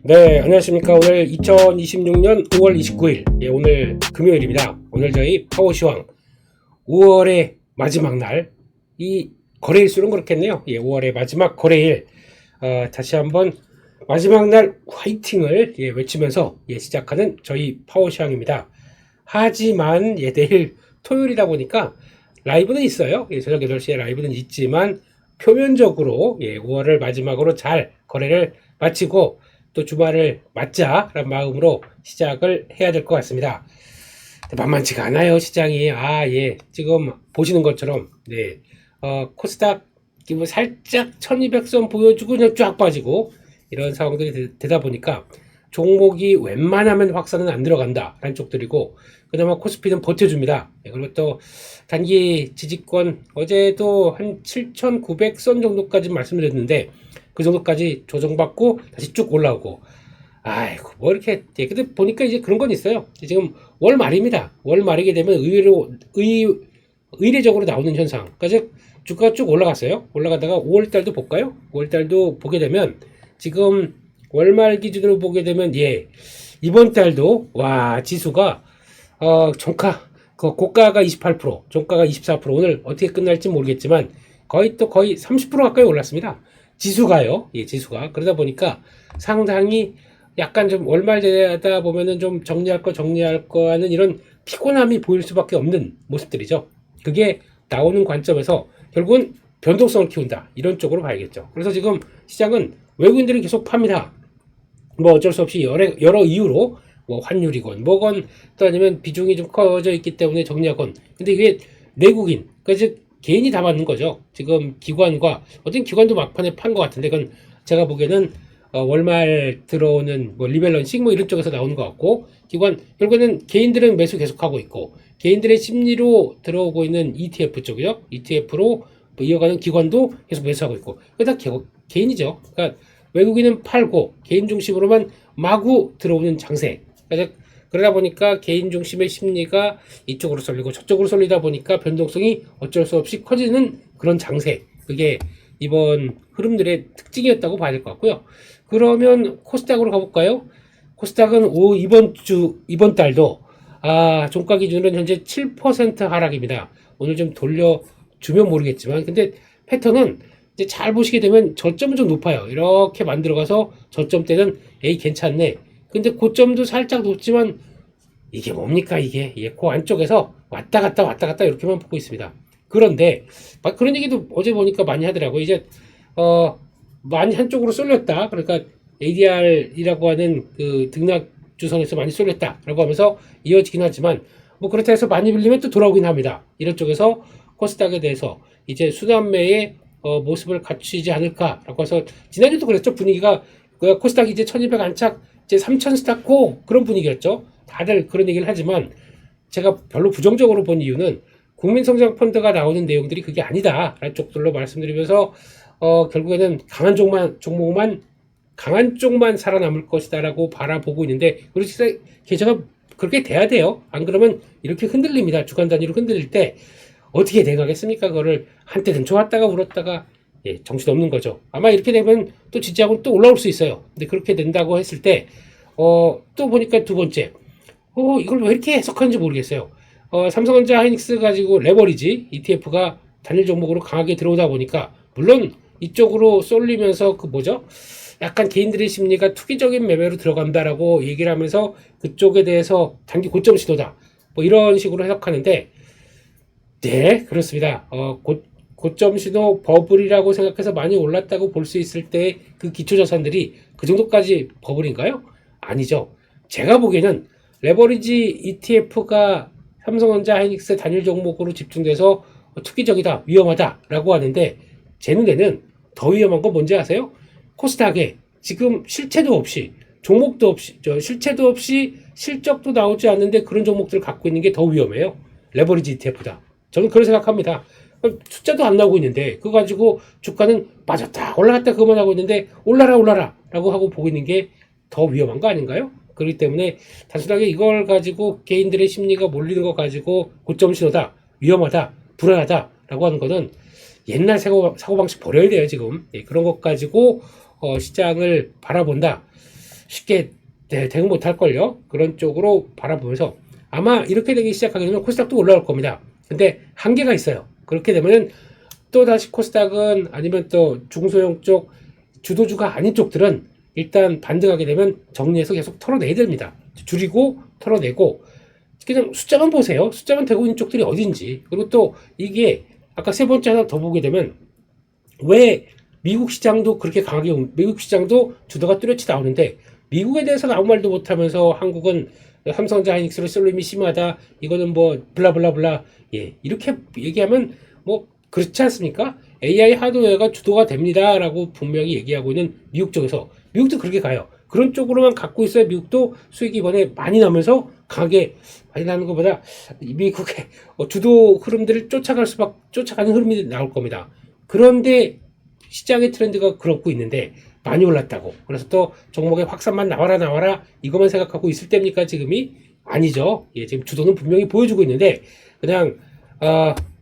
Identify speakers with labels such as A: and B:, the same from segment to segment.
A: 네, 안녕하십니까. 오늘 2026년 5월 29일, 오늘 금요일입니다. 오늘 저희 파워시황 5월의 마지막 날, 이 거래일수는 그렇겠네요. 5월의 마지막 거래일, 다시 한번 마지막 날 화이팅을 외치면서 시작하는 저희 파워시황입니다. 하지만 내일 토요일이다 보니까 라이브는 있어요. 저녁 8시에 라이브는 있지만 표면적으로 5월을 마지막으로 잘 거래를 마치고 또 주말을 맞자라는 마음으로 시작을 해야 될 것 같습니다. 만만치가 않아요, 시장이. 지금 보시는 것처럼, 코스닥 뭐 살짝 1200선 보여주고 그냥 쫙 빠지고 이런 상황들이 되다 보니까 종목이 웬만하면 확산은 안 들어간다 라는 쪽들이고, 그나마 코스피는 버텨줍니다. 그리고 또 단기 지지권 어제도 한 7900선 정도까지 말씀드렸는데 그 정도까지 조정받고 다시 쭉 올라오고, 아이고 뭐 이렇게. 근데 보니까 이제 그런 건 있어요. 지금 월 말입니다. 월 말이게 되면 의례적으로 나오는 현상. 그러니까 주가가 쭉 올라갔어요. 올라가다가 5월달도 볼까요? 5월달도 보게 되면 지금 월말 기준으로 보게 되면 이번 달도 지수가 종가 고가가 28%, 종가가 24%. 오늘 어떻게 끝날지 모르겠지만 거의 30% 가까이 올랐습니다. 지수가요. 지수가. 그러다 보니까 상당히 약간 좀 월말 되다 보면은 좀 정리할 거 하는 이런 피곤함이 보일 수밖에 없는 모습들이죠. 그게 나오는 관점에서 결국은 변동성을 키운다, 이런 쪽으로 봐야겠죠. 그래서 지금 시장은 외국인들이 계속 팝니다. 뭐 어쩔 수 없이 여러 이유로 뭐 환율이건 뭐건 또 아니면 비중이 좀 커져 있기 때문에 정리하건. 근데 이게 내국인, 그러니까 개인이 다 맞는 거죠. 지금 기관과 어떤 기관도 막판에 판 것 같은데 그건 제가 보기에는 월말 들어오는 뭐 리밸런싱 뭐 이런 쪽에서 나오는 것 같고, 기관 결국에는 개인들은 매수 계속하고 있고 개인들의 심리로 들어오고 있는 ETF 쪽이요. ETF로 이어가는 기관도 계속 매수하고 있고, 그다 개인이죠. 그러니까 외국인은 팔고 개인 중심으로만 마구 들어오는 장세. 그러다 보니까 개인 중심의 심리가 이쪽으로 쏠리고 저쪽으로 쏠리다 보니까 변동성이 어쩔 수 없이 커지는 그런 장세. 그게 이번 흐름들의 특징이었다고 봐야 될 것 같고요. 그러면 코스닥으로 가볼까요? 코스닥은 이번 달도 종가 기준으로는 현재 7% 하락입니다. 오늘 좀 돌려주면 모르겠지만, 근데 패턴은 이제 잘 보시게 되면 저점은 좀 높아요. 이렇게 만들어가서 저점 때는 괜찮네. 근데 고점도 살짝 높지만 이게 뭡니까 이게? 그 안쪽에서 왔다 갔다 이렇게만 보고 있습니다. 그런데 그런 얘기도 어제 보니까 많이 하더라고. 이제 많이 한쪽으로 쏠렸다. 그러니까 ADR이라고 하는 그 등락 주선에서 많이 쏠렸다라고 하면서 이어지긴 하지만, 뭐 그렇다 해서 많이 빌리면 또 돌아오긴 합니다. 이런 쪽에서 코스닥에 대해서 이제 순환매의 모습을 갖추지 않을까라고 해서, 지난주도 그랬죠. 분위기가 코스닥이 이제 1200 안착, 이제 3000 스타코 그런 분위기였죠. 다들 그런 얘기를 하지만 제가 별로 부정적으로 본 이유는 국민성장펀드가 나오는 내용들이 그게 아니다 라는 쪽들로 말씀드리면서 결국에는 강한 쪽만 살아남을 것이다 라고 바라보고 있는데, 그리고 진짜 계좌가 그렇게 돼야 돼요. 안 그러면 이렇게 흔들립니다. 주간 단위로 흔들릴 때 어떻게 돼가겠습니까? 그거를 한때는 좋았다가 울었다가 정신없는 거죠. 아마 이렇게 되면 또 지지하고는 또 올라올 수 있어요. 근데 그렇게 된다고 했을 때 또 보니까 두 번째, 이걸 왜 이렇게 해석하는지 모르겠어요. 삼성전자 하이닉스 가지고 레버리지 ETF가 단일 종목으로 강하게 들어오다 보니까, 물론 이쪽으로 쏠리면서 약간 개인들의 심리가 투기적인 매매로 들어간다라고 얘기를 하면서 그쪽에 대해서 단기 고점 시도다, 뭐 이런 식으로 해석하는데, 네, 그렇습니다. 고점 시도 버블이라고 생각해서 많이 올랐다고 볼 수 있을 때 그 기초자산들이 그 정도까지 버블인가요? 아니죠. 제가 보기에는 레버리지 ETF가 삼성전자 하이닉스 단일 종목으로 집중돼서 투기적이다, 위험하다라고 하는데, 제 눈에는 더 위험한 건 뭔지 아세요? 코스닥에 지금 실체도 없이, 종목도 없이, 실체도 없이 실적도 나오지 않는데 그런 종목들을 갖고 있는 게 더 위험해요. 레버리지 ETF다. 저는 그런 생각합니다. 숫자도 안 나오고 있는데 그거 가지고 주가는 빠졌다 올라갔다 그것만 하고 있는데 올라라 라고 하고 보고 있는 게 더 위험한 거 아닌가요? 그렇기 때문에 단순하게 이걸 가지고 개인들의 심리가 몰리는 거 가지고 고점 신호다, 위험하다, 불안하다 라고 하는 거는 옛날 사고방식 버려야 돼요. 지금 그런 것 가지고 시장을 바라본다, 쉽게 대응 못할걸요. 그런 쪽으로 바라보면서 아마 이렇게 되기 시작하게 되면 코스닥도 올라올 겁니다. 근데 한계가 있어요. 그렇게 되면은 또 다시 코스닥은 아니면 또 중소형 쪽 주도주가 아닌 쪽들은 일단 반등하게 되면 정리해서 계속 털어내야 됩니다. 줄이고 털어내고 그냥 숫자만 보세요. 숫자만 되고 있는 쪽들이 어딘지. 그리고 또 이게 아까 세 번째 하나 더 보게 되면 왜 미국 시장도 그렇게 강하게 미국 시장도 주도가 뚜렷이 나오는데 미국에 대해서는 아무 말도 못하면서 한국은 삼성전자 하이닉스로 쏠림이 심하다. 이거는 뭐 블라블라블라 예 이렇게 얘기하면 뭐 그렇지 않습니까? AI 하드웨어가 주도가 됩니다라고 분명히 얘기하고 있는 미국 쪽에서 미국도 그렇게 가요. 그런 쪽으로만 갖고 있어야 미국도 수익이 이번에 많이 나면서 강하게 많이 나는 것보다 미국의 주도 흐름들을 쫓아가는 흐름이 나올 겁니다. 그런데 시장의 트렌드가 그렇고 있는데 많이 올랐다고. 그래서 또 종목의 확산만 나와라 이것만 생각하고 있을 때입니까 지금이? 아니죠. 예, 지금 주도는 분명히 보여주고 있는데 그냥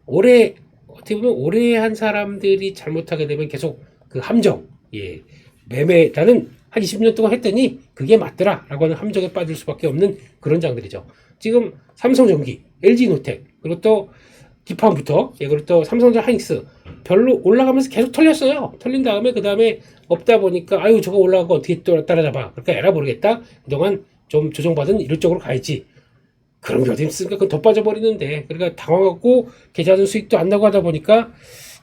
A: 올해 어떻게 보면 오래 한 사람들이 잘못하게 되면 계속 그 함정, 예, 매매, 나는 한 20년 동안 했더니 그게 맞더라 라고 하는 함정에 빠질 수밖에 없는 그런 장들이죠. 지금 삼성전기, LG노텍, 그리고 또 기판부터, 예, 그리고 또 삼성전자 하이닉스 별로 올라가면서 계속 털렸어요. 털린 다음에 그 다음에 없다 보니까 아유 저거 올라가고 어떻게 또 따라잡아. 그러니까 에라 모르겠다. 그동안 좀 조정받은 이런 쪽으로 가야지. 그런 게 어디 있으니까 그건 더 빠져버리는데 그러니까 당황하고 계좌는 수익도 안 나고 하다 보니까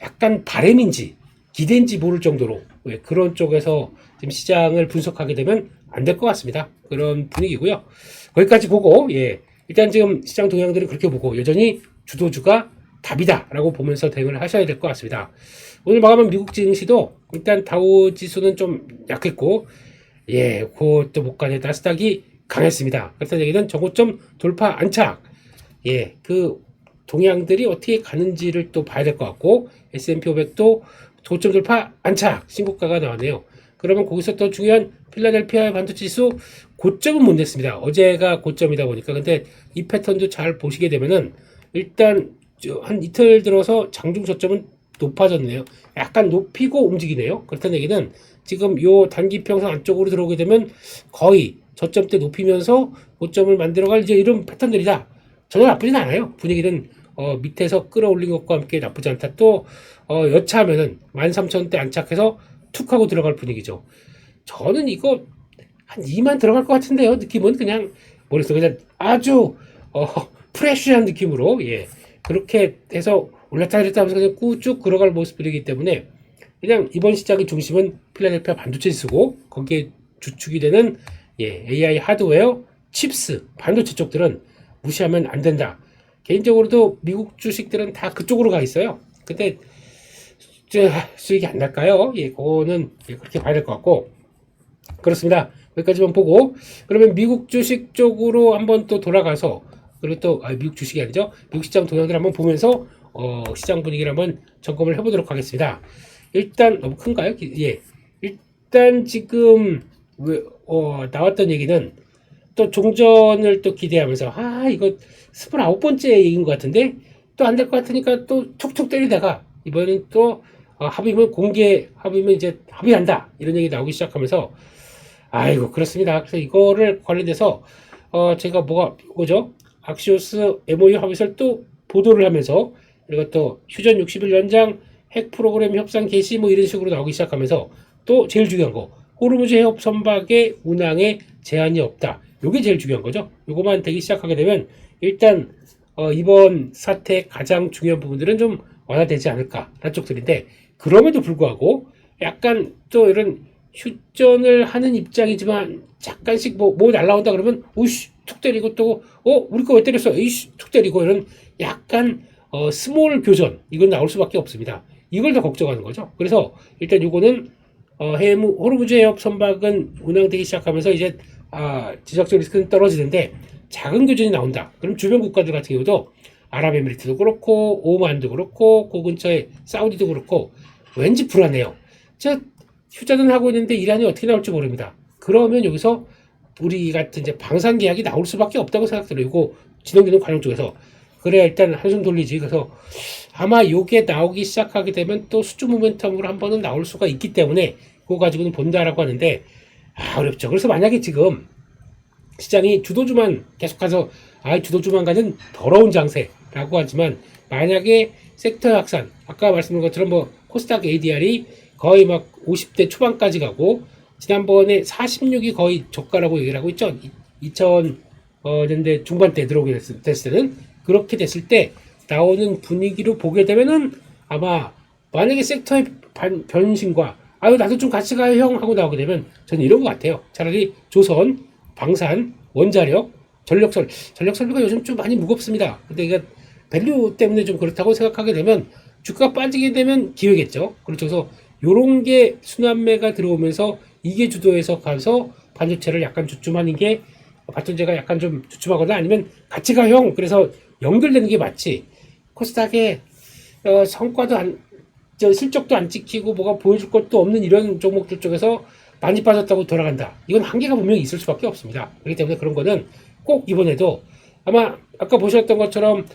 A: 약간 바램인지 기대인지 모를 정도로 왜 그런 쪽에서 지금 시장을 분석하게 되면 안 될 것 같습니다. 그런 분위기고요. 거기까지 보고 예 일단 지금 시장 동향들은 그렇게 보고 여전히 주도주가 답이다라고 보면서 대응을 하셔야 될 것 같습니다. 오늘 마감한 미국 증시도 일단 다우 지수는 좀 약했고 예 그것도 못 가네 나스닥이 강했습니다. 그렇다는 얘기는 저고점 돌파 안착. 예, 그 동향들이 어떻게 가는지를 또 봐야 될 것 같고 S&P 500도 고점 돌파 안착 신고가가 나왔네요. 그러면 거기서 또 중요한 필라델피아 반도체 지수 고점은 못 냈습니다. 어제가 고점이다 보니까 근데 이 패턴도 잘 보시게 되면은 일단 한 이틀 들어서 장중 저점은 높아졌네요. 약간 높이고 움직이네요. 그렇다는 얘기는 지금 요 단기 평선 안쪽으로 들어오게 되면 거의 저점대 높이면서 고점을 만들어갈 이제 이런 패턴들이다. 전혀 나쁘진 않아요. 분위기는 밑에서 끌어올린 것과 함께 나쁘지 않다. 또 여차하면은 13,000대 안착해서 툭 하고 들어갈 분위기죠. 저는 이거 한 2만 들어갈 것 같은데요. 느낌은 그냥 머릿속에 그냥 아주 프레쉬한 느낌으로 예 그렇게 해서 올랐다 내렸다 하면서 그냥 꾸쭉 걸어갈 모습이기 때문에 그냥 이번 시장의 중심은 필라델피아 반도체 지수고 거기에 주축이 되는 예, AI 하드웨어, 칩스, 반도체 쪽들은 무시하면 안 된다. 개인적으로도 미국 주식들은 다 그쪽으로 가 있어요. 근데 수익이 안 날까요? 예, 그거는 그렇게 봐야 될 것 같고 그렇습니다. 여기까지만 보고 그러면 미국 주식 쪽으로 한번 또 돌아가서 그리고 또 미국 주식이 아니죠. 미국 시장 동향들 한번 보면서 시장 분위기를 한번 점검을 해보도록 하겠습니다. 일단 너무 큰가요? 예, 일단 지금 나왔던 얘기는 또 종전을 또 기대하면서 이거 29번째 얘기인 것 같은데 또 안 될 것 같으니까 또 툭툭 때리다가 이번엔 또 합의면 공개 합의면 이제 합의한다 이런 얘기 나오기 시작하면서 아이고 그렇습니다. 그래서 이거를 관련돼서 제가 뭐죠? 악시오스 MOU 합의서를 또 보도를 하면서 그리고 또 휴전 60일 연장 핵 프로그램 협상 개시 뭐 이런 식으로 나오기 시작하면서 또 제일 중요한 거 호르무즈 해협 선박의 운항에 제한이 없다. 요게 제일 중요한 거죠. 요거만 되기 시작하게 되면 일단 이번 사태 가장 중요한 부분들은 좀 완화되지 않을까라는 쪽들인데 그럼에도 불구하고 약간 또 이런 휴전을 하는 입장이지만 잠깐씩 뭐 날라온다 그러면 오이씨 툭 때리고 또 우리 거 왜 때렸어 에이씨 툭 때리고 이런 약간 스몰 교전 이건 나올 수밖에 없습니다. 이걸 더 걱정하는 거죠. 그래서 일단 요거는 호르무즈 해협 선박은 운항되기 시작하면서 이제 지적적 리스크는 떨어지는데 작은 교전이 나온다. 그럼 주변 국가들 같은 경우도 아랍에미리트도 그렇고 오만도 그렇고 그 근처에 사우디도 그렇고 왠지 불안해요. 휴전은 하고 있는데 이란이 어떻게 나올지 모릅니다. 그러면 여기서 우리 같은 이제 방산 계약이 나올 수밖에 없다고 생각들어요. 이거 진흥기능 관련 쪽에서 그래야 일단 한숨 돌리지. 그래서 아마 요게 나오기 시작하게 되면 또 수주 모멘텀으로 한 번은 나올 수가 있기 때문에 그거 가지고는 본다라고 하는데 어렵죠. 그래서 만약에 지금 시장이 주도주만 계속해서 주도주만 가는 더러운 장세라고 하지만 만약에 섹터 확산 아까 말씀드린 것처럼 뭐 코스닥 ADR이 거의 막 50대 초반까지 가고 지난번에 46이 거의 저가라고 얘기를 하고 있죠. 2000년대 중반 때 들어오게 됐을 때는 그렇게 됐을 때 나오는 분위기로 보게 되면은 아마 만약에 섹터의 변신과 나도 좀 같이 가요 형 하고 나오게 되면 저는 이런 것 같아요. 차라리 조선, 방산, 원자력, 전력설비가 요즘 좀 많이 무겁습니다. 근데 이게 밸류 때문에 좀 그렇다고 생각하게 되면 주가가 빠지게 되면 기회겠죠. 그래서 요런 게 순환매가 들어오면서 이게 주도해서 가서 반도체를 약간 주춤하는 게 반도체가 약간 좀 주춤하거나 아니면 같이 가 형 그래서 연결되는 게 맞지. 코스닥에 성과도 실적도 안 찍히고 뭐가 보여줄 것도 없는 이런 종목들 쪽에서 많이 빠졌다고 돌아간다. 이건 한계가 분명히 있을 수밖에 없습니다. 그렇기 때문에 그런 거는 꼭 이번에도 아마 아까 보셨던 것처럼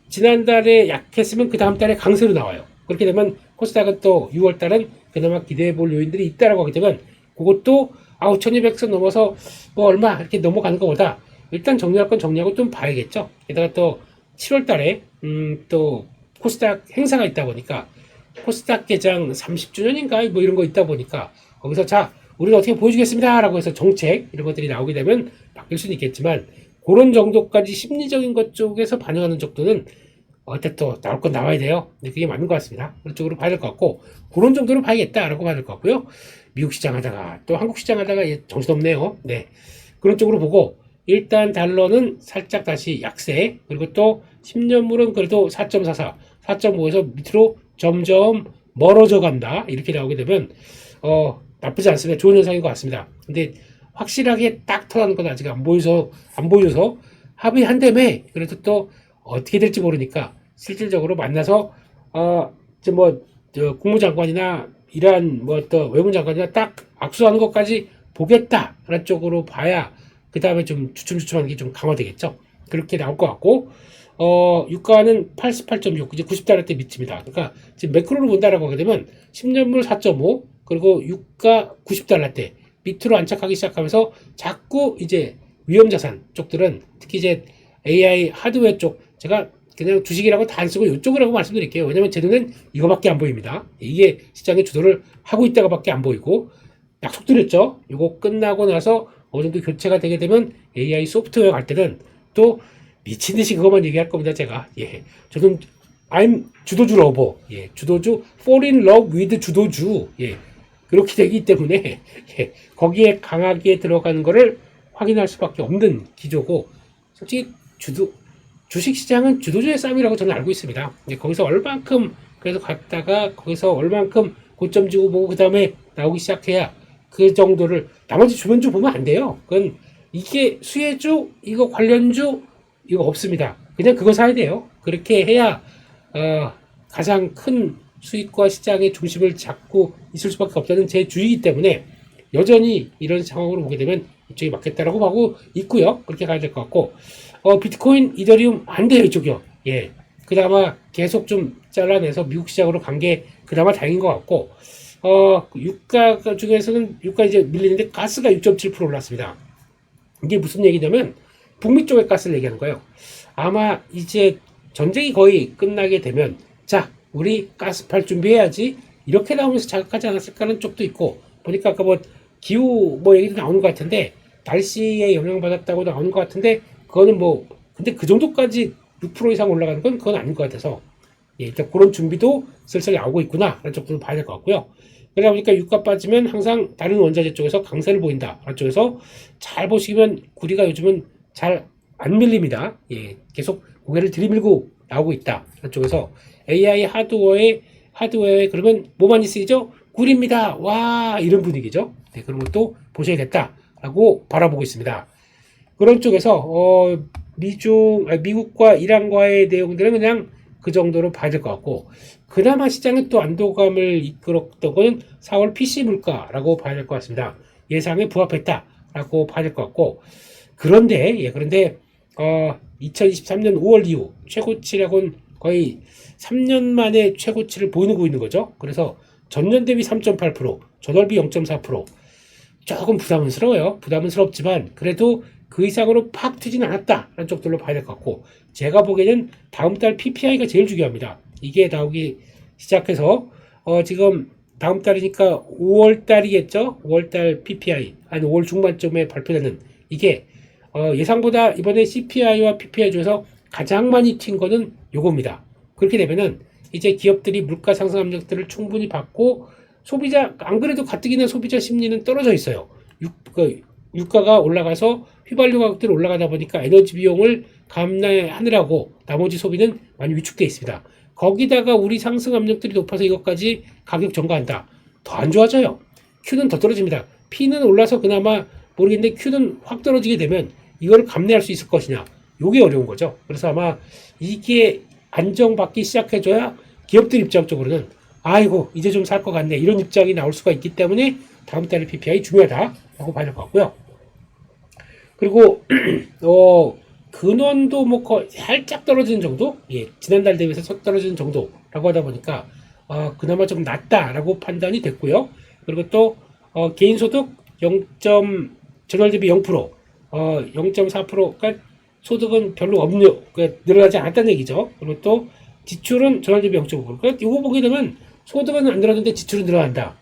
A: 지난달에 약했으면 그 다음 달에 강세로 나와요. 그렇게 되면 코스닥은 또 6월 달은 그나마 기대해 볼 요인들이 있다라고 하게 되면 그것도 1200선 넘어서 뭐 얼마 이렇게 넘어가는 것보다 일단 정리할 건 정리하고 좀 봐야겠죠. 게다가 또 7월 달에 또 코스닥 행사가 있다 보니까 코스닥 개장 30주년인가 뭐 이런 거 있다 보니까 거기서 자 우리는 어떻게 보여주겠습니다 라고 해서 정책 이런 것들이 나오게 되면 바뀔 수는 있겠지만 그런 정도까지 심리적인 것 쪽에서 반영하는 정도는 어때 또 나올 건 나와야 돼요. 근데 그게 맞는 것 같습니다. 그런 쪽으로 봐야 될 것 같고 그런 정도로 봐야겠다라고 봐야 될 것 같고요. 미국 시장 하다가 또 한국 시장 하다가 정신없네요. 네, 그런 쪽으로 보고 일단 달러는 살짝 다시 약세 그리고 또 10년물은 그래도 4.44, 4.5에서 밑으로 점점 멀어져 간다 이렇게 나오게 되면 나쁘지 않습니다. 좋은 현상인 것 같습니다. 근데 확실하게 딱 터나는 건 아직 안 보여서 합의한다며 그래도 또 어떻게 될지 모르니까 실질적으로 만나서 국무장관이나 이란 또 외무장관이나 딱 악수하는 것까지 보겠다라는 쪽으로 봐야 그 다음에 좀 주춤주춤하는 게 좀 강화되겠죠. 그렇게 나올 것 같고 유가는 88.6 이제 90달러대 밑입니다. 그러니까 지금 매크로로 본다라고 하게 되면 10년물 4.5 그리고 유가 90달러대 밑으로 안착하기 시작하면서 자꾸 이제 위험자산 쪽들은 특히 이제 AI 하드웨어 쪽 제가 그냥 주식이라고 다 안 쓰고 이쪽이라고 말씀드릴게요. 왜냐면 제 눈엔 이거밖에 안 보입니다. 이게 시장의 주도를 하고 있다가밖에 안 보이고 약속드렸죠. 이거 끝나고 나서 어느 정도 교체가 되게 되면 AI 소프트웨어 갈 때는 또 미친 듯이 그것만 얘기할 겁니다. 제가 저는 I'm 주도주 러버 주도주 fall in love with 주도주 그렇게 되기 때문에 거기에 강하게 들어가는 거를 확인할 수밖에 없는 기조고 솔직히 주식시장은 주도주의 싸움이라고 저는 알고 있습니다. 거기서 얼만큼 그래서 갔다가 거기서 얼만큼 고점 지고 보고 그 다음에 나오기 시작해야 그 정도를 나머지 주변주 보면 안 돼요. 그건 이게 수혜주 이거 관련주 이거 없습니다. 그냥 그거 사야 돼요. 그렇게 해야 가장 큰 수익과 시장의 중심을 잡고 있을 수밖에 없다는 제 주의이기 때문에 여전히 이런 상황으로 보게 되면 이쪽이 맞겠다라고 하고 있고요. 그렇게 가야 될 것 같고 비트코인, 이더리움 안 돼요 이쪽이요. 그나마 계속 좀 잘라내서 미국 시장으로 간 게 그나마 다행인 것 같고 유가 중에서는 유가 이제 밀리는데 가스가 6.7% 올랐습니다. 이게 무슨 얘기냐면 북미 쪽의 가스를 얘기하는 거예요. 아마 이제 전쟁이 거의 끝나게 되면 자 우리 가스팔 준비해야지 이렇게 나오면서 자극하지 않았을까라는 쪽도 있고 보니까 아까 기후 얘기도 나오는 것 같은데 날씨에 영향받았다고 나오는 것 같은데 그거는 근데 그 정도까지 6% 이상 올라가는 건 그건 아닌 것 같아서 일단 그런 준비도 슬슬 나오고 있구나 라는 쪽도 봐야 될 것 같고요. 그러다 보니까 유가 빠지면 항상 다른 원자재 쪽에서 강세를 보인다 라는 쪽에서 잘 보시면 구리가 요즘은 잘 안 밀립니다. 계속 고개를 들이밀고 나오고 있다 라는 쪽에서 AI 하드웨어에 그러면 뭐 많이 쓰이죠? 구리입니다. 와 이런 분위기죠. 그런 것도 보셔야겠다라고 바라보고 있습니다. 그런 쪽에서 미국과 이란과의 내용들은 그냥 그 정도로 봐야 될 것 같고 그나마 시장에 또 안도감을 이끌었던 건 4월 PC 물가라고 봐야 될 것 같습니다. 예상에 부합했다라고 봐야 될 것 같고 그런데 2023년 5월 이후 최고치라고는 거의 3년 만에 최고치를 보이고 있는 거죠. 그래서 전년 대비 3.8%, 전월비 0.4%. 조금 부담스러워요. 부담스럽지만 그래도 그 이상으로 팍 튀지는 않았다라는 쪽들로 봐야 될 것 같고, 제가 보기에는 다음 달 PPI가 제일 중요합니다. 이게 나오기 시작해서 지금 다음 달이니까 5월 달이겠죠? 5월 달 PPI 한 5월 중반쯤에 발표되는 이게 예상보다 이번에 CPI와 PPI 중에서 가장 많이 튄 거는 요겁니다. 그렇게 되면은 이제 기업들이 물가 상승 압력들을 충분히 받고, 소비자, 안 그래도 가뜩이나 소비자 심리는 떨어져 있어요. 유가가 올라가서 휘발유 가격들이 올라가다 보니까 에너지 비용을 감내하느라고 나머지 소비는 많이 위축되어 있습니다. 거기다가 우리 상승 압력들이 높아서 이것까지 가격 전가한다. 더 안 좋아져요. Q는 더 떨어집니다. P는 올라서 그나마 모르겠는데 Q는 확 떨어지게 되면 이걸 감내할 수 있을 것이냐. 요게 어려운 거죠. 그래서 아마 이게 안정받기 시작해줘야 기업들 입장적으로는 아이고 이제 좀 살 것 같네 이런 입장이 나올 수가 있기 때문에 다음 달에 PPI 중요하다라고 봐야 될 것 같고요. 그리고 근원도 뭐 살짝 떨어지는 정도, 예, 지난달 대비해서 떨어지는 정도라고 하다 보니까 그나마 좀 낫다라고 판단이 됐고요. 그리고 또 개인소득 0. 전월 대비 0%, 0.4%, 그러니까 소득은 별로 없는, 그러니까 늘어나지 않았다는 얘기죠. 그리고 또 지출은 전월 대비 0.5%. 그러니까 이거 보게 되면 소득은 안 늘어났는데 지출은 늘어난다.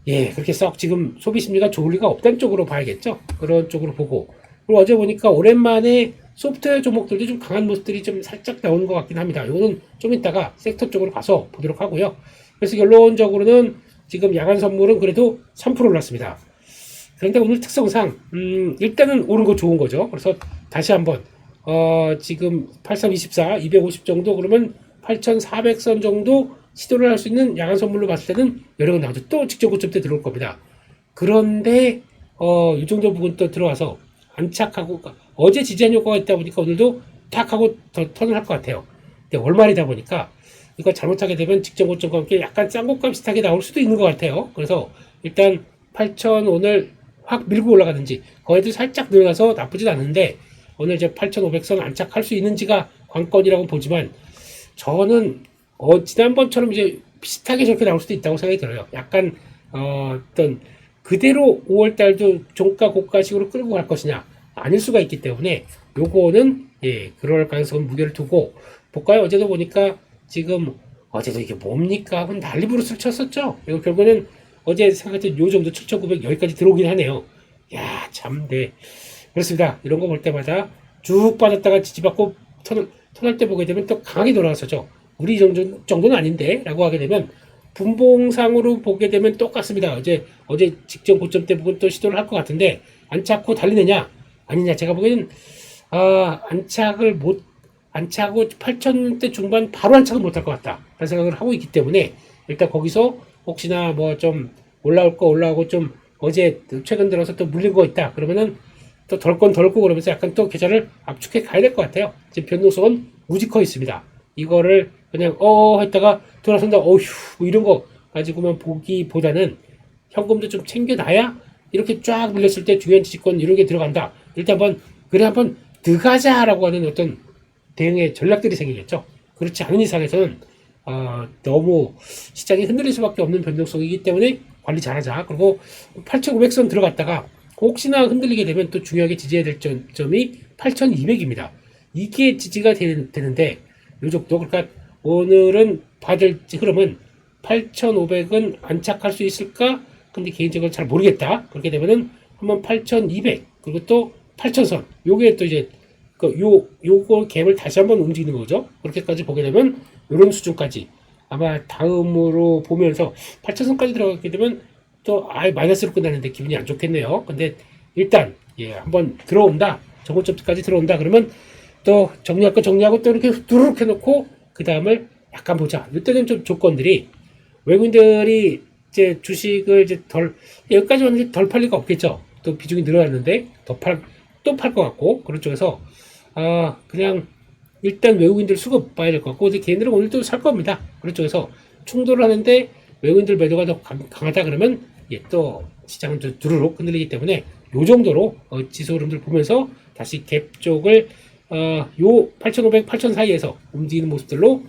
A: 예, 그렇게 썩 지금 소비 심리가 좋을 리가 없다는 쪽으로 봐야겠죠. 그런 쪽으로 보고. 그리고 어제 보니까 오랜만에 소프트웨어 종목들도 좀 강한 모습들이 좀 살짝 나오는 것 같긴 합니다. 이거는 좀 이따가 섹터 쪽으로 가서 보도록 하고요. 그래서 결론적으로는 지금 야간 선물은 그래도 3% 올랐습니다. 그런데 오늘 특성상 일단은 오른 거 좋은 거죠. 그래서 다시 한번 지금 8324, 250 정도, 그러면 8400선 정도 시도를 할 수 있는 야간 선물로 봤을 때는 여러 건 나오죠. 또 직전 고점 때 들어올 겁니다. 그런데 이 정도 부분 또 들어와서 안착하고, 어제 지지한 효과가 있다 보니까 오늘도 탁 하고 더 턴을 할 것 같아요. 근데 월말이다 보니까 이거 잘못하게 되면 직전 고점과 함께 약간 쌍곡감 비슷하게 나올 수도 있는 것 같아요. 그래서 일단 8,000 오늘 확 밀고 올라가는지, 거기도 살짝 늘어나서 나쁘진 않은데 오늘 이제 8,500선 안착할 수 있는지가 관건이라고 보지만, 저는 지난번처럼 이제 비슷하게 저렇게 나올 수도 있다고 생각이 들어요. 약간 어떤 그대로 5월달도 종가 고가식으로 끌고 갈 것이냐, 아닐 수가 있기 때문에 요거는 예, 그럴 가능성은 무게를 두고 볼까요? 어제도 보니까 지금 어제도 이게 뭡니까 하고 난리부르스를 쳤었죠. 이거 결국에는 어제 생각했던 요 정도 7,900 여기까지 들어오긴 하네요. 야, 참, 네. 그렇습니다. 이런 거 볼 때마다 쭉 빠졌다가 지지받고 턴할 때 보게 되면 또 강하게 돌아왔었죠. 우리 정도는 아닌데 라고 하게 되면 분봉상으로 보게 되면 똑같습니다. 어제 직전 고점 때 부분 또 시도를 할 것 같은데 안착고 달리느냐 아니냐, 제가 보기에는 안착하고 8,000대 중반 바로 안착은 못할 것 같다 라는 생각을 하고 있기 때문에, 일단 거기서 혹시나 뭐 좀 올라오고 좀 어제 최근 들어서 또 물린 거 있다 그러면은 또 덜 건 덜고 그러면서 약간 또 계좌를 압축해 가야 될 것 같아요. 지금 변동성은 무지 커 있습니다. 이거를 그냥 했다가 돌아선다 어휴 뭐 이런 거 가지고만 보기보다는 현금도 좀 챙겨놔야 이렇게 쫙 밀렸을 때 중요한 지지권 이런 게 들어간다. 일단 한번 들어가자라고 하는 어떤 대응의 전략들이 생기겠죠. 그렇지 않은 이상에서는 너무 시장이 흔들릴 수밖에 없는 변동성이기 때문에 관리 잘하자. 그리고 8,500선 들어갔다가 혹시나 흔들리게 되면 또 중요하게 지지해야 될 점이 8,200입니다. 이게 지지가 되는데 요 정도, 그러니까 오늘은 받을 흐름은 8,500은 안착할 수 있을까? 근데 개인적으로 잘 모르겠다. 그렇게 되면은 한번 8,200 그리고 또 8,000선 요게 또 이제 요거 갭을 다시 한번 움직이는 거죠. 그렇게까지 보게 되면 요런 수준까지 아마 다음으로 보면서 8,000선까지 들어가게 되면 또 아예 마이너스로 끝나는데 기분이 안 좋겠네요. 근데 일단 예, 한번 들어온다, 저고점까지 들어온다 그러면 또 정리할 거 정리하고 또 이렇게 두루룩 해놓고 그 다음을 약간 보자. 이때는 좀 조건들이, 외국인들이 이제 주식을 이제 여기까지 왔는데 덜 팔 리가 없겠죠. 또 비중이 늘어났는데 또 팔 것 같고, 그런 쪽에서 그냥 일단 외국인들 수급 봐야 될 것 같고, 근데 걔네들은 오늘 또 살 겁니다. 그런 쪽에서 충돌을 하는데 외국인들 매도가 더 강하다 그러면 예, 또 시장은 또 두루룩 흔들리기 때문에 요 정도로 지수 흐름들 보면서 다시 갭 쪽을 요 8,500, 8,000 사이에서 움직이는 모습들로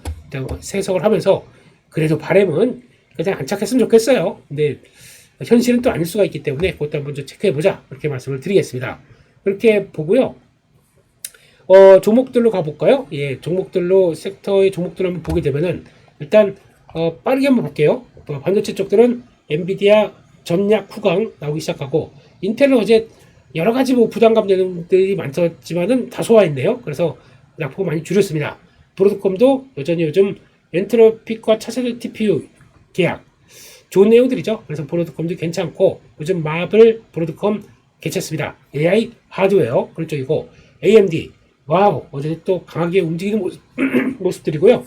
A: 해석을 하면서, 그래도 바람은 그냥 안착했으면 좋겠어요. 근데 현실은 또 아닐 수가 있기 때문에 그것도 한번 좀 체크해보자. 그렇게 말씀을 드리겠습니다. 그렇게 보고요. 종목들로 가볼까요? 예, 종목들로, 섹터의 종목들을 한번 보게 되면은, 일단, 빠르게 한번 볼게요. 반도체 쪽들은 엔비디아 전략 후강 나오기 시작하고, 인텔은 어제 여러 가지 뭐 부담감 내용들이 많았지만은 다 소화했네요. 그래서 낙폭을 많이 줄였습니다. 브로드컴도 여전히 요즘 엔트로픽과 차세대 TPU 계약, 좋은 내용들이죠. 그래서 브로드컴도 괜찮고, 요즘 마블, 브로드컴 괜찮습니다. AI 하드웨어, 그런 쪽이고, AMD, 와우, 어제 또 강하게 움직이는 모습들이고요.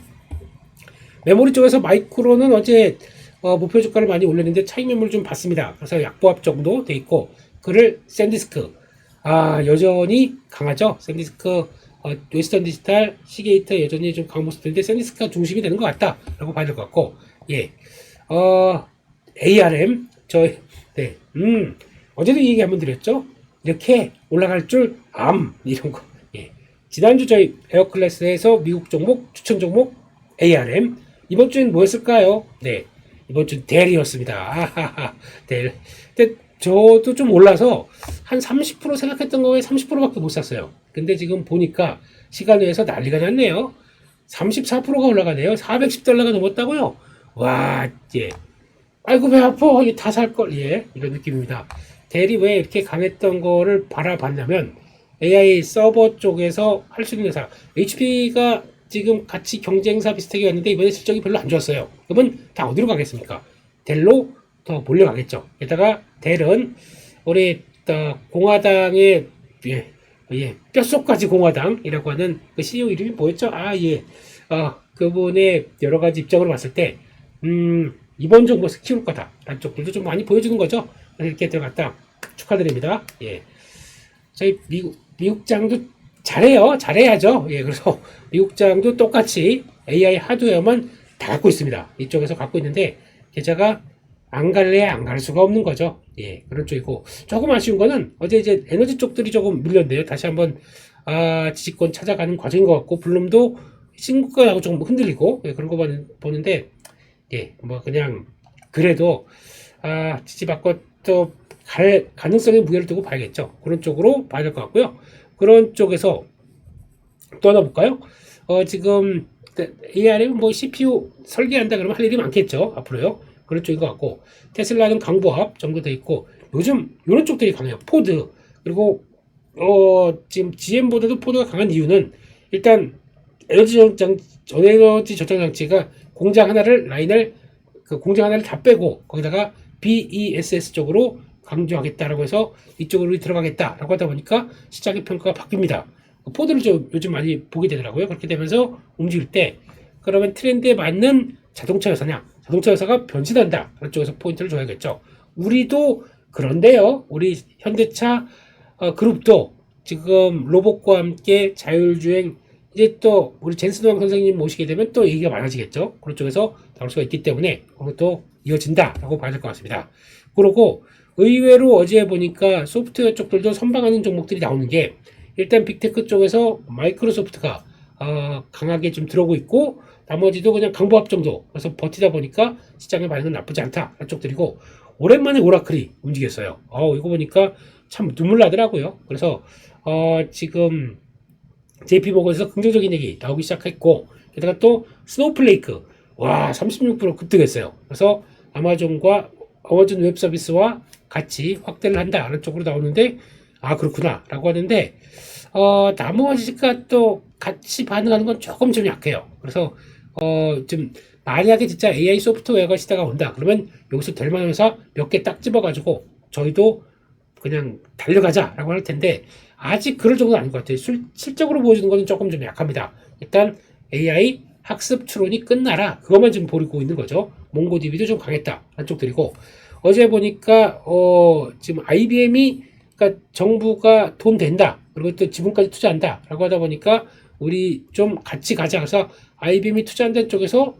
A: 메모리 쪽에서 마이크로는 어제 목표 주가를 많이 올렸는데 차익 매물을 좀 봤습니다. 그래서 약보합 정도 돼 있고, 그를 샌디스크, 여전히 강하죠. 샌디스크, 웨스턴 디지털, 시게이트 여전히 좀 강한 모습들인데 샌디스크가 중심이 되는 것 같다라고 봐야 될 것 같고, 예, ARM, 네, 어제도 이 얘기 한번 드렸죠. 이렇게 올라갈 줄 이런 거. 예. 지난주 저희 에어클래스에서 미국 종목, 추천 종목, ARM. 이번 주엔 뭐였을까요? 네. 이번 주는 델이었습니다. 델. 근데 저도 좀 올라서 한 30% 생각했던 거에 30%밖에 못 샀어요. 근데 지금 보니까 시간 외에서 난리가 났네요. 34%가 올라가네요. $410가 넘었다고요? 와, 예. 아이고, 배 아파. 이게 다 살 걸. 예. 이런 느낌입니다. 델이 왜 이렇게 강했던 거를 바라봤냐면, AI 서버 쪽에서 할 수 있는 회사, HP가 지금 같이 경쟁사 비슷하게 왔는데 이번에 실적이 별로 안 좋았어요. 그러면 다 어디로 가겠습니까? 델로 더 몰려가겠죠. 게다가 델은 우리 공화당의 뼛속까지 공화당이라고 하는 그 CEO 이름이 뭐였죠? 그분의 여러 가지 입장으로 봤을 때 이번 정부에서 키울 거다 라는 쪽들도 좀 많이 보여주는 거죠. 이렇게 들어갔다 축하드립니다. 예. 저희 미국장도 잘해요. 잘해야죠. 예, 그래서 미국장도 똑같이 AI 하드웨어만 다 갖고 있습니다. 이쪽에서 갖고 있는데 계좌가 안 갈래 안 갈 수가 없는 거죠. 예, 그런 쪽이고 조금 아쉬운 거는 어제 이제 에너지 쪽들이 조금 밀렸네요. 다시 한번 지지권 찾아가는 과정인 것 같고 블룸도 신고가하고 조금 흔들리고 그런 거 보는데 예, 뭐 그냥 그래도 지지받고 또 갈 가능성에 무게를 두고 봐야겠죠. 그런 쪽으로 봐야 될 것 같고요. 그런 쪽에서 또 하나 볼까요? 지금 ARM 뭐 CPU 설계한다 그러면 할 일이 많겠죠. 앞으로요. 그런 쪽인 것 같고 테슬라는 강보합 정도 돼 있고 요즘 이런 쪽들이 강해요. 포드 그리고 지금 GM보다도 포드가 강한 이유는 일단 에너지 저장 장치가 공장 하나를 공장 하나를 다 빼고 거기다가 BESS 쪽으로 강조하겠다라고 해서 이쪽으로 들어가겠다라고 하다 보니까 시장의 평가가 바뀝니다. 포드를 요즘 많이 보게 되더라고요. 그렇게 되면서 움직일 때 그러면 트렌드에 맞는 자동차 회사냐? 자동차 회사가 변신한다. 그런 쪽에서 포인트를 줘야겠죠. 우리도 그런데요. 우리 현대차 그룹도 지금 로봇과 함께 자율주행 이제 또 우리 젠스노왕 선생님 모시게 되면 또 얘기가 많아지겠죠. 그런 쪽에서 나올 수가 있기 때문에 그것도 이어진다라고 봐야 될 것 같습니다. 그러고 의외로 어제 보니까 소프트웨어 쪽들도 선방하는 종목들이 나오는 게 일단 빅테크 쪽에서 마이크로소프트가 강하게 좀 들어오고 있고 나머지도 그냥 강보합 정도 그래서 버티다 보니까 시장의 반응은 나쁘지 않다 그런 쪽들이고 오랜만에 오라클이 움직였어요. 이거 보니까 참 눈물 나더라고요. 그래서 지금 JP모건에서 긍정적인 얘기 나오기 시작했고 게다가 또 스노우플레이크 36% 급등했어요. 그래서 아마존 웹 서비스와 같이 확대를 한다는 쪽으로 나오는데 그렇구나 라고 하는데 나머지가 또 같이 반응하는 건 조금 좀 약해요. 그래서 좀 만약에 진짜 AI 소프트웨어가 시대가 온다 그러면 여기서 될 만한 회사 몇 개 딱 집어가지고 저희도 그냥 달려가자 라고 할 텐데 아직 그럴 정도는 아닌 것 같아요. 실적으로 보여주는 거는 조금 좀 약합니다. 일단 AI 학습 추론이 끝나라 그것만 지금 보이고 있는 거죠. 몽고DB도 좀 강했다 한쪽들이고 어제 보니까 지금 IBM이 그러니까 정부가 돈 된다 그리고 또 지분까지 투자한다 라고 하다 보니까 우리 좀 같이 가자 그래서 IBM이 투자한다는 쪽에서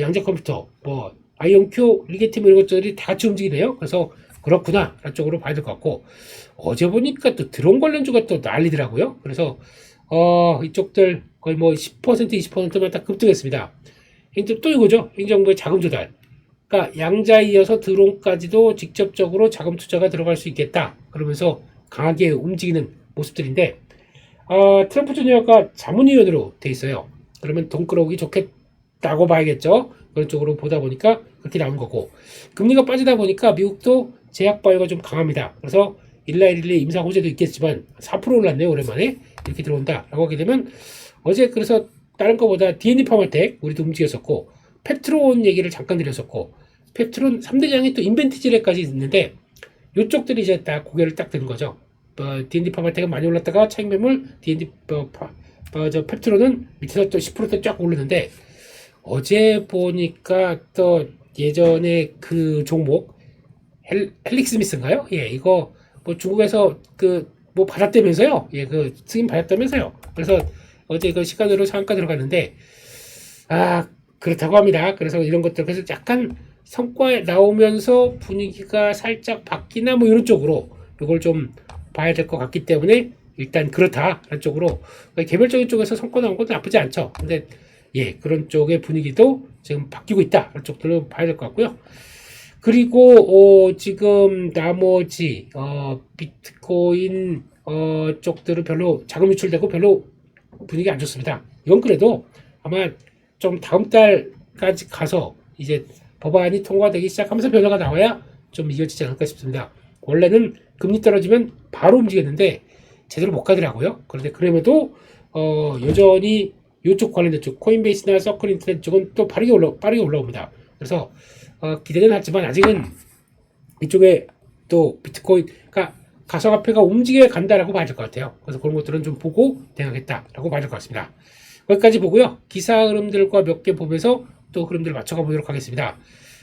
A: 양자 컴퓨터 뭐 아이온큐 리게팀 이런 것들이 다 같이 움직이네요. 그래서 그렇구나 라는 쪽으로 봐야 될 것 같고 어제 보니까 또 드론 관련주가 또 난리더라고요. 그래서 이쪽들 거의 뭐 10% 20%만 딱 급등했습니다. 또 이거죠. 행정부의 자금 조달 그러니까 양자에 이어서 드론까지도 직접적으로 자금 투자가 들어갈 수 있겠다. 그러면서 강하게 움직이는 모습들인데, 트럼프 주니어가 자문위원으로 돼 있어요. 그러면 돈 끌어오기 좋겠다고 봐야겠죠. 그런 쪽으로 보다 보니까 그렇게 나온 거고, 금리가 빠지다 보니까 미국도 제약 바이오가 좀 강합니다. 그래서 일라일리 임상 호재도 있겠지만 4% 올랐네요. 오랜만에 이렇게 들어온다라고 하게 되면, 어제 그래서 다른 거보다 D&D 파마텍 우리도 움직였었고, 펩트론 얘기를 잠깐 드렸었고, 펩트론 3대장이 또 인벤티지레까지 있는데, 요쪽들이 이제 딱 고개를 딱 드는 거죠. D&D 파마텍은 많이 올랐다가 차익 매물, D&D 펩트론은 밑에서 또 10%대 쫙 오르는데, 어제 보니까 또 예전에 그 종목 헬릭스미스인가요? 예, 이거 뭐 중국에서 그 뭐 받았다면서요? 예, 그 승인 받았다면서요? 그래서 어제 그 시간으로 상한가 들어갔는데, 그렇다고 합니다. 그래서 이런 것들, 그래서 약간 성과 나오면서 분위기가 살짝 바뀌나 뭐 이런 쪽으로 이걸 좀 봐야 될 것 같기 때문에 일단 그렇다라는 쪽으로, 개별적인 쪽에서 성과 나온 것도 나쁘지 않죠. 근데 예, 그런 쪽의 분위기도 지금 바뀌고 있다. 그런 쪽들을 봐야 될 것 같고요. 그리고 지금 나머지 비트코인 쪽들은 별로 자금 유출되고 별로 분위기 안 좋습니다. 이건 그래도 아마 좀 다음 달까지 가서 이제 법안이 통과되기 시작하면서 변화가 나와야 좀 이어지지 않을까 싶습니다. 원래는 금리 떨어지면 바로 움직였는데 제대로 못 가더라고요. 그런데 그럼에도 여전히 이쪽 관련된 쪽 코인베이스나 서클 인터넷 쪽은 또 빠르게 올라옵니다. 그래서 기대는 하지만 아직은 이쪽에 또 비트코인, 그러니까 가상화폐가 움직여 간다라고 봐야 될 것 같아요. 그래서 그런 것들은 좀 보고 대응하겠다라고 봐야 될 것 같습니다. 거기까지 보고요. 기사 흐름들과 몇 개 보면서 또 흐름들을 맞춰가 보도록 하겠습니다.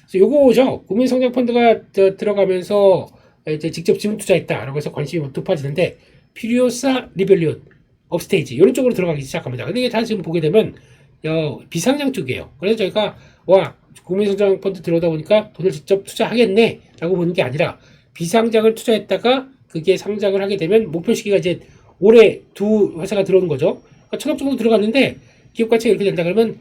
A: 그래서 요거죠. 국민성장펀드가 들어가면서 이제 직접 지분 투자했다라고 해서 관심이 높아지는데, 피리오사 리벨리온 업스테이지 이런 쪽으로 들어가기 시작합니다. 근데 이게 다 지금 보게 되면 비상장 쪽이에요. 그래서 저희가 국민성장펀드 들어오다 보니까 돈을 직접 투자하겠네 라고 보는 게 아니라, 비상장을 투자했다가 그게 상장을 하게 되면 목표 시기가 이제 올해 두 회사가 들어오는 거죠. 그러니까 1,000억 정도 들어갔는데 기업 가치가 이렇게 된다 그러면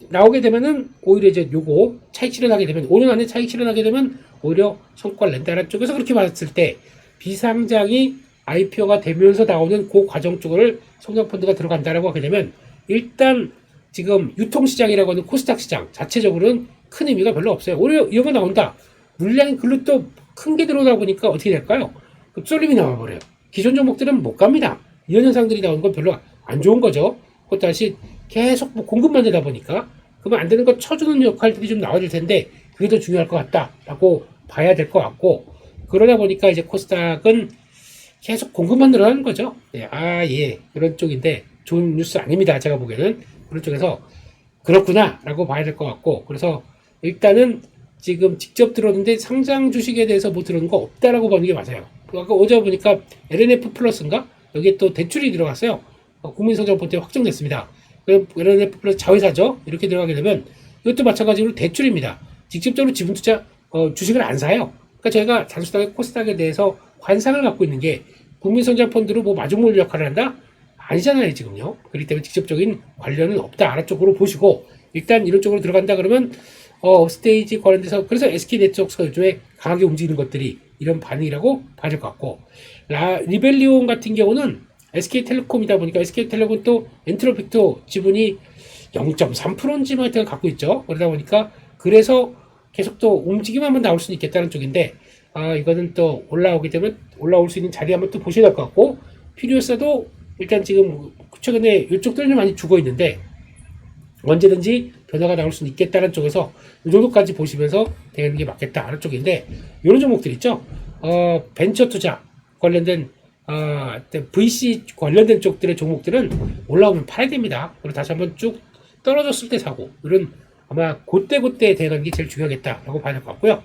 A: 나오게 되면은 오히려 이제 요거 차익 실현하게 되면 5년 안에 차익 실현하게 되면 오히려 성과를 낸다는 쪽에서 그렇게 봤을 때, 비상장이 IPO가 되면서 나오는 그 과정 쪽을 성장펀드가 들어간다라고 하게 되면, 일단 지금 유통시장이라고 하는 코스닥 시장 자체적으로는 큰 의미가 별로 없어요. 오히려 이런 거 나온다, 물량이 글로 또 큰 게 들어오다 보니까 어떻게 될까요? 쏠림이 나와버려요. 기존 종목들은 못 갑니다. 이런 현상들이 나오는 건 별로 안 좋은 거죠. 그것 다시 계속 뭐 공급만 되다 보니까 그러면 안 되는 거 쳐주는 역할들이 좀 나와줄 텐데, 그게 더 중요할 것 같다라고 봐야 될 것 같고, 그러다 보니까 이제 코스닥은 계속 공급만 늘어나는 거죠. 네, 예, 그런 쪽인데 좋은 뉴스 아닙니다. 제가 보기에는 그런 쪽에서 그렇구나라고 봐야 될 것 같고, 그래서 일단은 지금 직접 들어오는데 상장 주식에 대해서 뭐 들어오는 거 없다라고 보는 게 맞아요. 아까 어제 보니까 LNF 플러스인가 여기에 또 대출이 들어갔어요. 국민성장펀드에 확정됐습니다. 그럼 LNF 플러스 자회사죠. 이렇게 들어가게 되면 이것도 마찬가지로 대출입니다. 직접적으로 지분 투자 주식을 안 사요. 그러니까 저희가 단순하게 코스닥에 대해서 관상을 갖고 있는 게, 국민성장펀드로 뭐 마중물 역할을 한다? 아니잖아요, 지금요. 그렇기 때문에 직접적인 관련은 없다. 아래쪽으로 보시고, 일단 이런 쪽으로 들어간다 그러면, 업스테이지 관련돼서, 그래서 SK네트워크가 요즘에 강하게 움직이는 것들이 이런 반응이라고 봐야 될 것 같고, 리벨리온 같은 경우는 SK텔레콤이다 보니까, SK텔레콤은 또 엔트로픽도 지분이 0.3%인지 뭐 하여튼 갖고 있죠. 그러다 보니까, 그래서 계속 또 움직임 한번 나올 수는 있겠다는 쪽인데, 이거는 또 올라오게 되면 올라올 수 있는 자리 한번 또 보셔야 될 것 같고, 필요사도 일단 지금 최근에 이쪽들이 많이 죽어 있는데 언제든지 변화가 나올 수는 있겠다는 쪽에서 이 정도까지 보시면서 되는 게 맞겠다 하는 쪽인데, 이런 종목들 있죠. 벤처 투자 관련된 VC 관련된 쪽들의 종목들은 올라오면 팔아야 됩니다. 그리고 다시 한번 쭉 떨어졌을 때 사고, 이런 아마 그때 대응하는 게 제일 중요하겠다라고 봐야 될 것 같고요.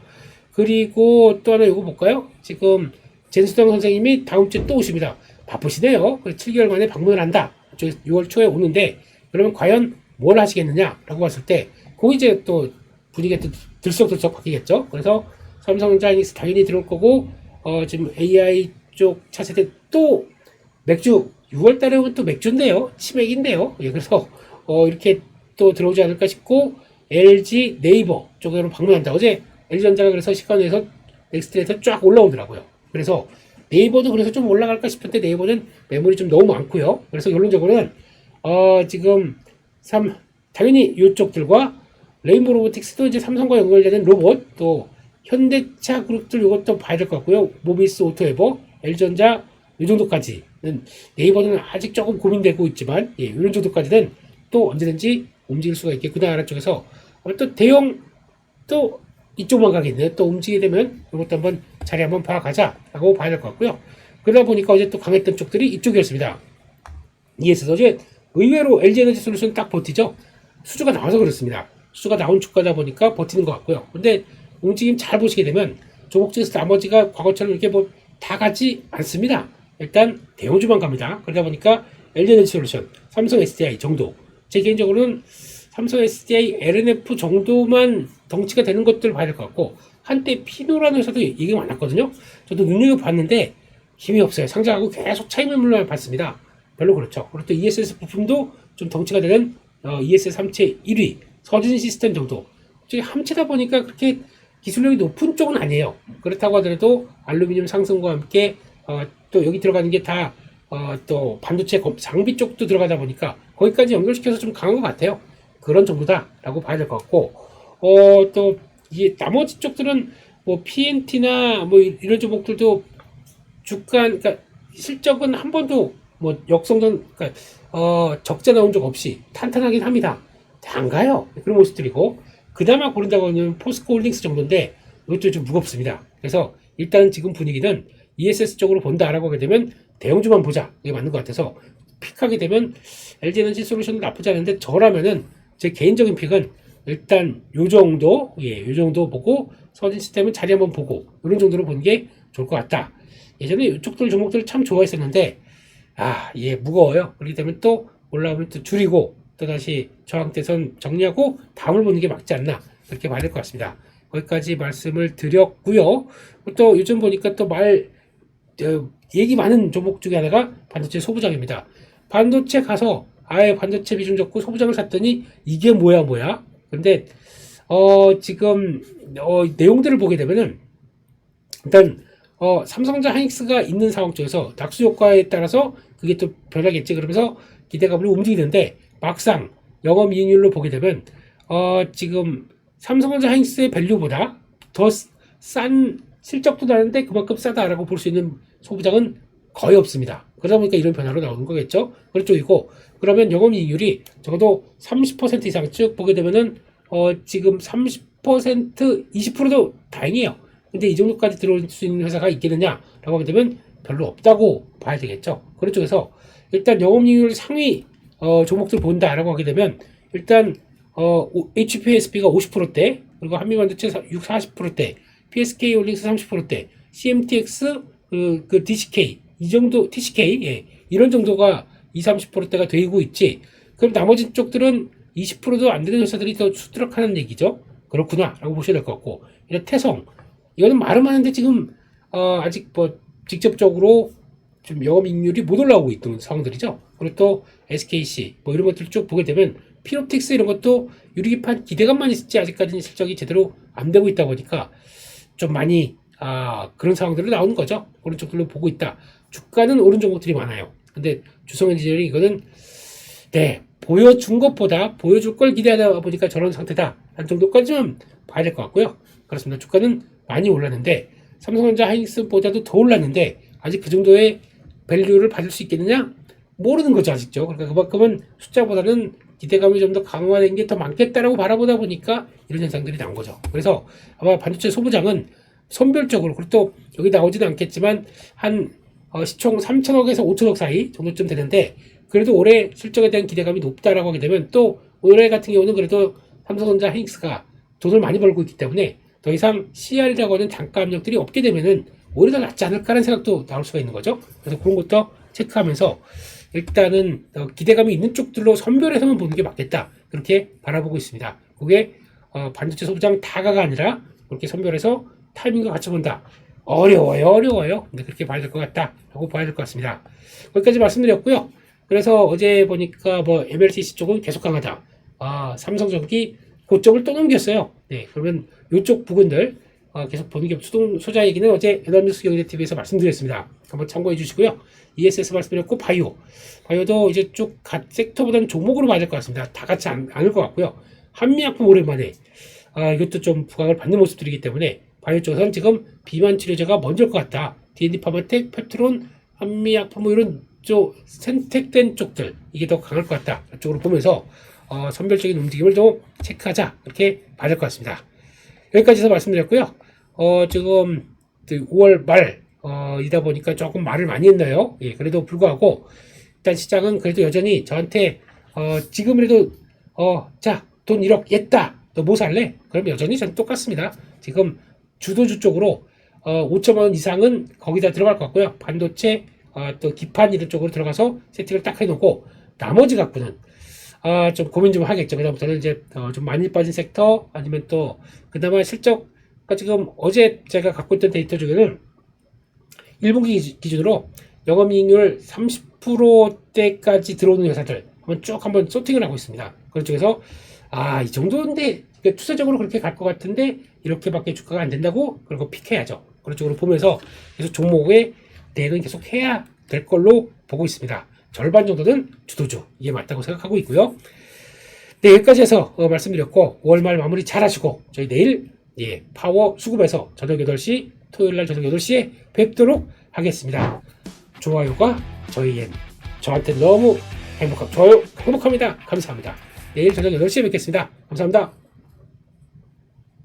A: 그리고 또 하나 이거 볼까요? 지금 젠수당 선생님이 다음 주에 또 오십니다. 바쁘시네요. 7개월 만에 방문을 한다. 6월 초에 오는데, 그러면 과연 뭘 하시겠느냐라고 봤을 때, 그 이제 또 분위기가 또 들썩들썩 바뀌겠죠. 그래서 삼성전자닉스 당연히 들어올 거고, 지금 AI 쪽 차세대 또 맥주 6월 달에 오면 또 맥주인데요. 치맥인데요. 예, 그래서 이렇게 또 들어오지 않을까 싶고, LG, 네이버 쪽으로 방문한다. 어제 LG전자가 그래서 시간에서 넥스트에서 쫙 올라오더라고요. 그래서 네이버도 그래서 좀 올라갈까 싶은데 네이버는 매물이 좀 너무 많고요. 그래서 결론적으로는 지금 당연히 이쪽들과 레인보우 로보틱스도 이제 삼성과 연결되는 로봇, 또 현대차 그룹들 이것도 봐야 될 것 같고요. 모비스 오토에버, LG전자 이 정도까지는 네이버는 아직 조금 고민되고 있지만 이런 정도까지는 또 언제든지 움직일 수가 있겠구나. 아래쪽에서 또 대형 또 이쪽만 가겠네요. 또 움직이게 되면 이것도 한번 자리 한번 봐가자라고 봐야 될 것 같고요. 그러다 보니까 어제 또 강했던 쪽들이 이쪽이었습니다. ESS 어제 의외로 LG에너지 솔루션 딱 버티죠. 수주가 나와서 그렇습니다. 수주가 나온 주가다 보니까 버티는 것 같고요. 근데 움직임 잘 보시게 되면 종목 중에서 나머지가 과거처럼 이렇게 뭐 다 가지 않습니다. 일단 대형주만 갑니다. 그러다 보니까 LG에너지 솔루션, 삼성 SDI 정도. 제 개인적으로는 삼성 SDI, LNF 정도만 덩치가 되는 것들을 봐야 될 것 같고, 한때 피노라는 회사도 얘기가 많았거든요. 저도 눈여겨봤는데 힘이 없어요. 상장하고 계속 차익 매물만 봤습니다. 별로 그렇죠. 그리고 또 ESS 부품도 좀 덩치가 되는 ESS 함체 1위, 서진 시스템 정도. 함체다 보니까 그렇게 기술력이 높은 쪽은 아니에요. 그렇다고 하더라도 알루미늄 상승과 함께 또 여기 들어가는 게 다 또 반도체 장비 쪽도 들어가다 보니까 거기까지 연결시켜서 좀 강한 것 같아요. 그런 정도다라고 봐야 될 것 같고, 또 이게 나머지 쪽들은 뭐 PNT나 뭐 이런 종목들도 주가, 그러니까 실적은 한 번도 뭐 역성전, 그러니까 적자 나온 적 없이 탄탄하긴 합니다. 안 가요. 그런 모습들이고, 그나마 고른다고 하면 포스코 홀딩스 정도인데 이것도 좀 무겁습니다. 그래서 일단 지금 분위기는 ESS 쪽으로 본다라고 하게 되면 대형주만 보자. 이게 맞는 것 같아서 픽하게 되면 LG에너지 솔루션은 나쁘지 않은데, 저라면은 제 개인적인 픽은 일단 요 정도, 요 정도 보고 서진 시스템은 자리 한번 보고 이런 정도로 보는 게 좋을 것 같다. 예전에 이쪽들 종목들 참 좋아했었는데 무거워요. 그렇기 때문에 또 올라오면 또 줄이고 또 다시 저항대선 정리하고 다음을 보는 게 맞지 않나, 그렇게 봐야 될 것 같습니다. 거기까지 말씀을 드렸고요. 또 요즘 보니까 또 얘기 많은 종목 중에 하나가 반도체 소부장입니다. 반도체 가서 아예 반도체 비중 적고 소부장을 샀더니 이게 뭐야. 근데 지금 내용들을 보게 되면은 일단 삼성전자 하이닉스가 있는 상황 쪽에서 낙수 효과에 따라서 그게 또 변하겠지. 그러면서 기대감을 움직이는데 막상 영업이익률로 보게 되면 지금 삼성전자 하이닉스의 밸류보다 더 싼 실적도 나는데 그만큼 싸다라고 볼 수 있는 소부장은 거의 없습니다. 그러다 보니까 이런 변화로 나오는 거겠죠. 그런 쪽이고, 그러면 영업이익률이 적어도 30% 이상 쭉 보게 되면은 지금 30% 20%도 다행이에요. 근데 이 정도까지 들어올 수 있는 회사가 있겠느냐라고 하게 되면 별로 없다고 봐야 되겠죠. 그런 쪽에서 일단 영업이익률 상위 종목들 본다라고 하게 되면 일단 HPSP가 50%대, 그리고 한미반도체 40%대, PSK 홀딩스 30%대, CMTX 그 DCK 이 정도, TCK 이런 정도가 20-30%대가 되고 있지. 그럼 나머지 쪽들은 20%도 안 되는 회사들이 더 수두룩하는 얘기죠. 그렇구나라고 보셔야 될 것 같고, 이런 태성 이거는 말은 많은데 지금 아직 뭐 직접적으로 좀 영업이익률이 못 올라오고 있던 상황들이죠. 그리고 또 SKC 뭐 이런 것들 쭉 보게 되면 피노틱스 이런 것도 유리기판 기대감만 있을지 아직까지는 실적이 제대로 안 되고 있다 보니까 좀 많이 그런 상황들로 나오는 거죠. 그런 쪽들로 보고 있다. 주가는 오른 종목들이 많아요. 근데 주성엔지니어링 이거는 보여준 것보다 보여줄 걸 기대하다 보니까 저런 상태다 한 정도까지만 봐야 될 것 같고요. 그렇습니다. 주가는 많이 올랐는데 삼성전자 하이닉스보다도 더 올랐는데 아직 그 정도의 밸류를 받을 수 있겠느냐? 모르는 거죠, 아직죠. 그러니까 그만큼은 숫자보다는 기대감이 좀 더 강화된 게 더 많겠다라고 바라보다 보니까 이런 현상들이 나온 거죠. 그래서 아마 반도체 소부장은 선별적으로, 그리고 또 여기 나오지는 않겠지만 한 시총 3천억에서 5천억 사이 정도쯤 되는데, 그래도 올해 실적에 대한 기대감이 높다라고 하게 되면 또 올해 같은 경우는 그래도 삼성전자 하이닉스가 돈을 많이 벌고 있기 때문에 더 이상 CR이라고 하는 단가 압력들이 없게 되면은 오히려 더 낫지 않을까라는 생각도 나올 수가 있는 거죠. 그래서 그런 것도 체크하면서 일단은 기대감이 있는 쪽들로 선별해서만 보는 게 맞겠다, 그렇게 바라보고 있습니다. 그게 반도체 소부장 다가가 아니라 그렇게 선별해서 타이밍과 같이 본다. 어려워요. 근데 그렇게 봐야 될 것 같다라고 봐야 될 것 같습니다. 거기까지 말씀드렸고요. 그래서 어제 보니까 뭐 MLCC 쪽은 계속 강하다. 삼성전기 고점을 또 넘겼어요. 네, 그러면 이쪽 부분들 계속 보는 게 소자 얘기는 어제 연합뉴스 경제TV에서 말씀드렸습니다. 한번 참고해 주시고요. ESS 말씀드렸고 바이오도 이제 쭉 각 섹터보다는 종목으로 맞을 것 같습니다. 다 같이 않을 것 같고요. 한미약품 오랜만에 이것도 좀 부각을 받는 모습들이기 때문에 바이오 쪽에서는 지금 비만 치료제가 먼저일 것 같다. D&D 파마텍, 펩트론, 한미약품 뭐 이런 쪽 선택된 쪽들 이게 더 강할 것 같다. 이쪽으로 보면서 선별적인 움직임을 좀 체크하자 이렇게 봐야 될 것 같습니다. 여기까지 해서 말씀드렸고요. 지금 5월 말 이다 보니까 조금 말을 많이 했나요? 예, 그래도 불구하고 일단 시장은 그래도 여전히 저한테 지금이라도 자, 돈 1억 였다. 너 뭐 살래? 그럼 여전히 저는 똑같습니다. 지금 주도주 쪽으로 5천만 원 이상은 거기다 들어갈 것 같고요. 반도체 또 기판 이런 쪽으로 들어가서 세팅을 딱 해놓고 나머지 갖고는 좀 고민 좀 하겠죠. 그다음부터는 이제 좀 많이 빠진 섹터 아니면 또 그나마 실적 지금 어제 제가 갖고 있던 데이터 중에는 1분기 기준으로 영업이익률 30%대까지 들어오는 회사들 한번 소팅을 하고 있습니다. 그런 쪽에서 이 정도인데 투자적으로 그렇게 갈 것 같은데 이렇게밖에 주가가 안 된다고 그리고 픽해야죠. 그런 쪽으로 보면서 계속 종목의 대응은 계속 해야 될 걸로 보고 있습니다. 절반 정도는 주도주 이게 맞다고 생각하고 있고요. 네, 여기까지 해서 말씀드렸고 5월 말 마무리 잘 하시고 저희 내일 파워 수급에서 저녁 8시 토요일날 저녁 8시에 뵙도록 하겠습니다. 좋아요가 저한테 너무 행복합니다. 감사합니다. 내일 저녁 8시에 뵙겠습니다. 감사합니다.